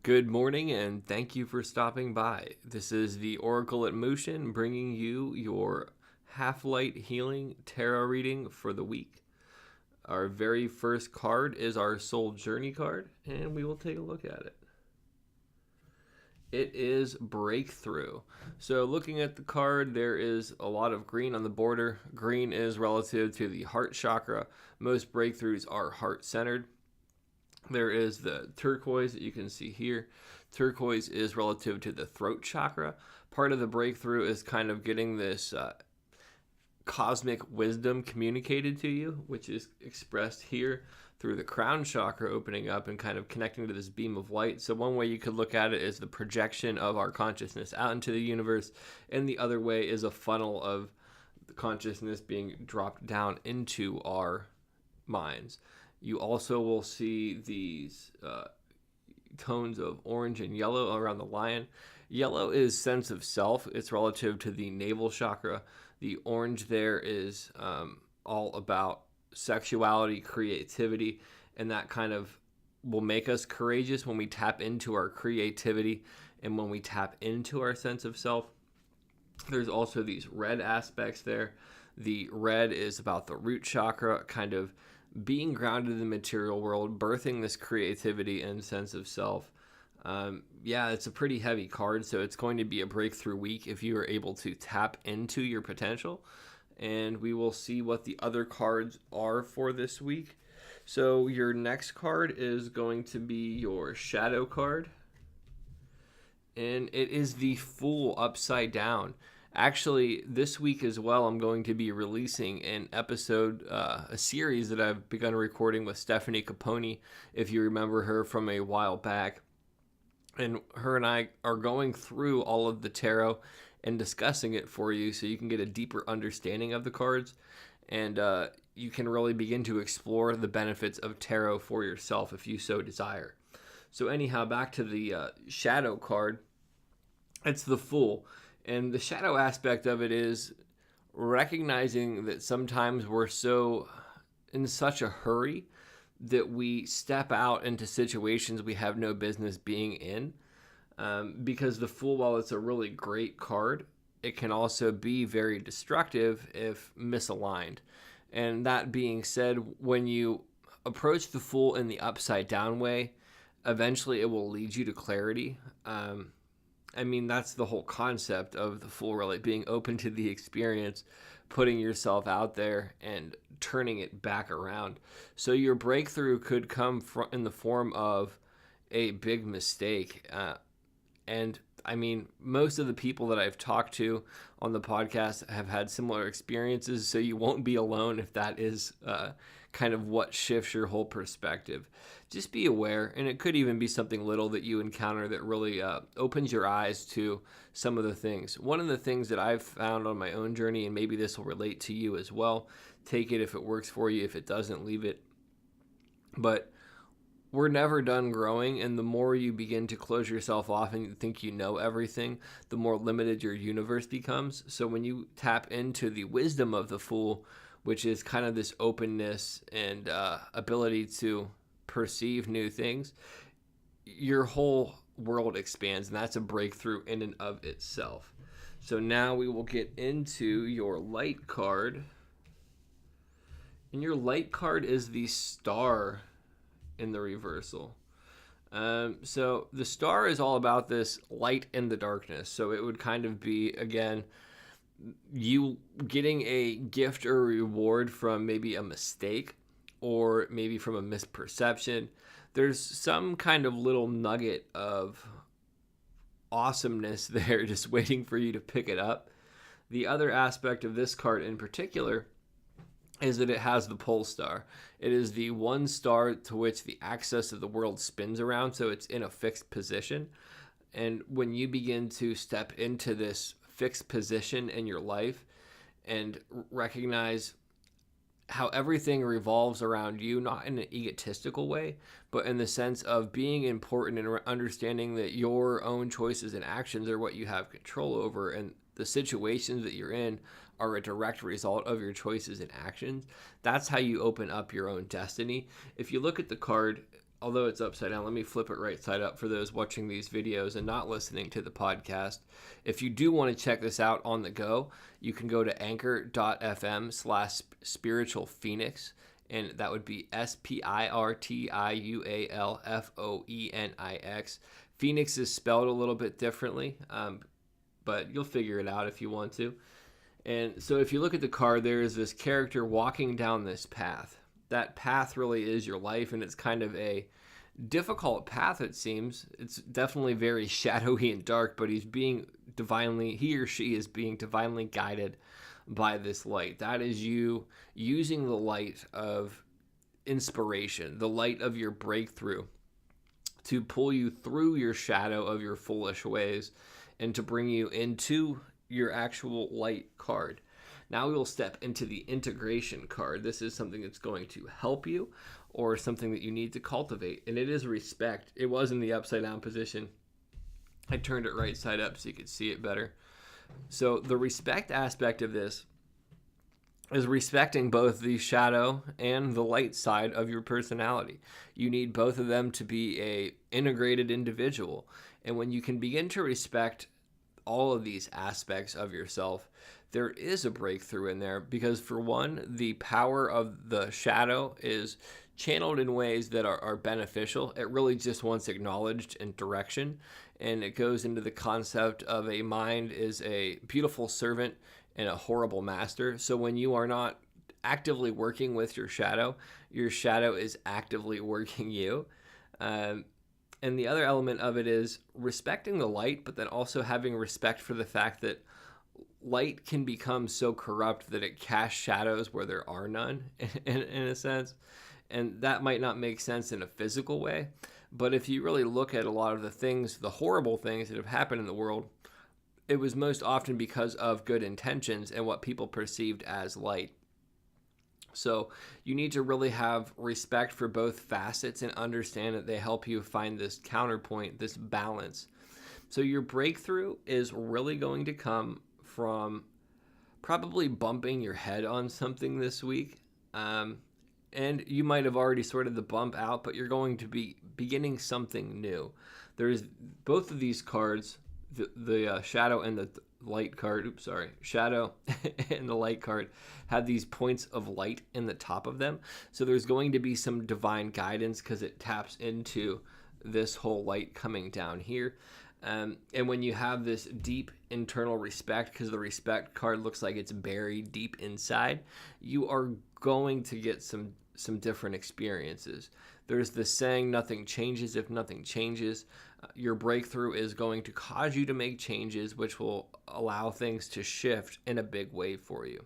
Good morning, and thank you for stopping by. This is the Oracle at Motion bringing you your Half-Light Healing Tarot reading for the week. Our very first card is our Soul Journey card, and we will take a look at it. It is Breakthrough. So looking at the card, there is a lot of green on the border. Green is relative to the heart chakra. Most breakthroughs are heart-centered. There is the turquoise that you can see here. Turquoise is relative to the throat chakra. Part of the breakthrough is kind of getting this cosmic wisdom communicated to you, which is expressed here through the crown chakra opening up and kind of connecting to this beam of light. So one way you could look at it is the projection of our consciousness out into the universe, and the other way is a funnel of the consciousness being dropped down into our minds. You also will see these tones of orange and yellow around the lion. Yellow is sense of self. It's relative to the navel chakra. The orange there is all about sexuality, creativity, and that kind of will make us courageous when we tap into our creativity and when we tap into our sense of self. There's also these red aspects there. The red is about the root chakra, kind of being grounded in the material world, birthing this creativity and sense of self. It's a pretty heavy card, so it's going to be a breakthrough week if you are able to tap into your potential. And we will see what the other cards are for this week. So your next card is going to be your shadow card. And it is the Fool upside down. Actually, this week as well, I'm going to be releasing an episode, a series that I've begun recording with Stephanie Capone, if you remember her from a while back. And her and I are going through all of the tarot and discussing it for you so you can get a deeper understanding of the cards. And you can really begin to explore the benefits of tarot for yourself if you so desire. So anyhow, back to the shadow card. It's the Fool. And the shadow aspect of it is recognizing that sometimes we're so in such a hurry that we step out into situations we have no business being in. Because the Fool, while it's a really great card, it can also be very destructive if misaligned. And that being said, when you approach the Fool in the upside down way, eventually it will lead you to clarity. That's the whole concept of the Fool, really, being open to the experience, putting yourself out there, and turning it back around. So your breakthrough could come in the form of a big mistake. Most of the people that I've talked to on the podcast have had similar experiences, so you won't be alone if that is kind of what shifts your whole perspective. Just be aware, and it could even be something little that you encounter that really opens your eyes to some of the things. One of the things that I've found on my own journey, and maybe this will relate to you as well, take it if it works for you. If it doesn't, leave it. But we're never done growing, and the more you begin to close yourself off and think you know everything, the more limited your universe becomes. So when you tap into the wisdom of the Fool, which is kind of this openness and ability to perceive new things, your whole world expands, and that's a breakthrough in and of itself. So now we will get into your light card. And your light card is the Star in the reversal. So the Star is all about this light in the darkness. So it would kind of be, again, you getting a gift or reward from maybe a mistake or maybe from a misperception. There's some kind of little nugget of awesomeness there just waiting for you to pick it up. The other aspect of this card in particular is that it has the pole star. It is the one star to which the axis of the world spins around, so it's in a fixed position. And when you begin to step into this fixed position in your life and recognize how everything revolves around you, not in an egotistical way, but in the sense of being important and understanding that your own choices and actions are what you have control over, and the situations that you're in are a direct result of your choices and actions. That's how you open up your own destiny. If you look at the card, although it's upside down, let me flip it right side up for those watching these videos and not listening to the podcast. If you do want to check this out on the go, you can go to anchor.fm/spiritualphoenix, and that would be SPIRTIUALFOENIX. Phoenix is spelled a little bit differently, but you'll figure it out if you want to. And so if you look at the card, there is this character walking down this path. That path really is your life, and it's kind of a difficult path, it seems. It's definitely very shadowy and dark, but he or she is being divinely guided by this light. That is you using the light of inspiration, the light of your breakthrough, to pull you through your shadow of your foolish ways and to bring you into your actual light card. Now we will step into the integration card. This is something that's going to help you or something that you need to cultivate, and it is respect. It was in the upside down position. I turned it right side up so you could see it better. So the respect aspect of this is respecting both the shadow and the light side of your personality. You need both of them to be a integrated individual. And when you can begin to respect all of these aspects of yourself, there is a breakthrough in there, because for one, the power of the shadow is channeled in ways that are beneficial. It really just wants acknowledged and direction, and it goes into the concept of a mind is a beautiful servant and a horrible master. So when you are not actively working with your shadow is actively working you. And the other element of it is respecting the light, but then also having respect for the fact that light can become so corrupt that it casts shadows where there are none, in a sense. And that might not make sense in a physical way, but if you really look at a lot of the things, the horrible things that have happened in the world, it was most often because of good intentions and what people perceived as light. So you need to really have respect for both facets and understand that they help you find this counterpoint, this balance. So your breakthrough is really going to come from probably bumping your head on something this week. And you might have already sorted the bump out, but you're going to be beginning something new. There's both of these cards, the shadow and the light card, shadow and the light card have these points of light in the top of them. So there's going to be some divine guidance because it taps into this whole light coming down here. And when you have this deep internal respect, because the respect card looks like it's buried deep inside, you are going to get some different experiences. There's this saying, nothing changes if nothing changes. Your breakthrough is going to cause you to make changes, which will allow things to shift in a big way for you.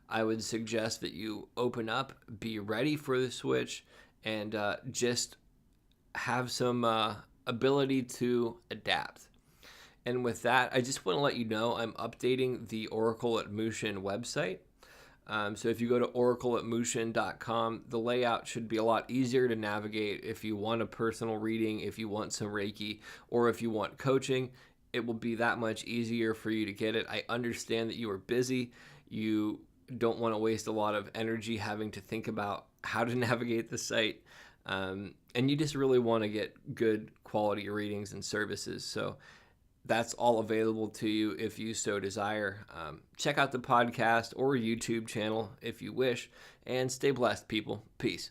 I would suggest that you open up, be ready for the switch, and just have some ability to adapt. And with that, I just want to let you know I'm updating the Oracle at Mushin website. So if you go to oracleatmushin.com, the layout should be a lot easier to navigate if you want a personal reading, if you want some Reiki, or if you want coaching. It will be that much easier for you to get it. I understand that you are busy. You don't want to waste a lot of energy having to think about how to navigate the site. And you just really want to get good quality readings and services. So that's all available to you if you so desire. Check out the podcast or YouTube channel if you wish, and stay blessed, people. Peace.